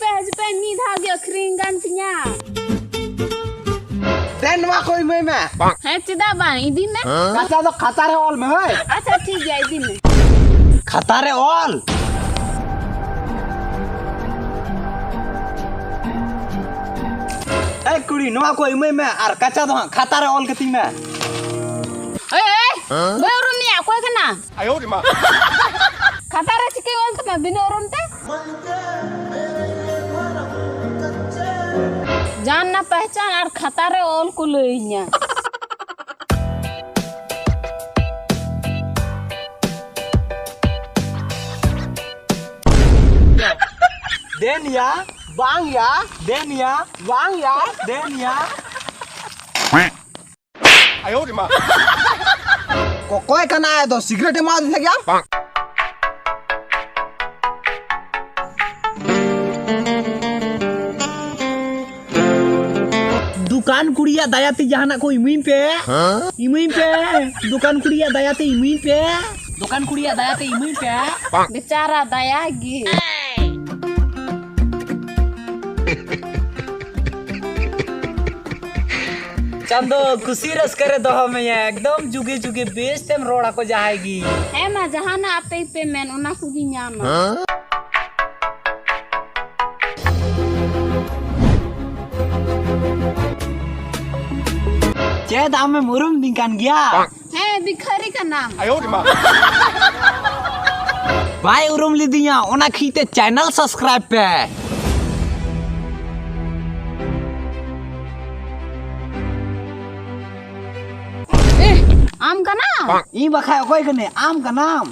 hajpe mi dhage akhring gan tinya. Den wa koi me me. He chida bang idin me. Kacha to khata re all me hoy. Acha thik gaya idin me. Khata re all. Hey kuri noa koi me me ar kacha to khata re all kati me. Eh, boy urun ni aku kena. Ayo di ma. Kata re chike ol to bina urun te. जान ना पहचान और खतारे ओल को लइnya Den ya, bang ya, den ya, bang ya, den ya. Ayo di ma. Koi kana hai to cigarette मार दे क्या? दुकान कुड़िया दयाती जहाना को इमीन पे दुकान कुड़िया दयाती इमीन पे दुकान कुड़िया दयाती इमीन पे बेचारा दयागी चंदो खुशी रस करे दो हमें एकदम जुगे जुगे बेस तेम रोड़ा को जाएगी है मा जहाना आपे पे मैन उना कुगी न्यामा चेद हमें मुरुम दिंकान गया है भिखारी का नाम Ayo di ma. भाई उरुम ली दिया ओना खीते चैनल सब्सक्राइब पे आम का नाम ई बखाया कोई कने आम का नाम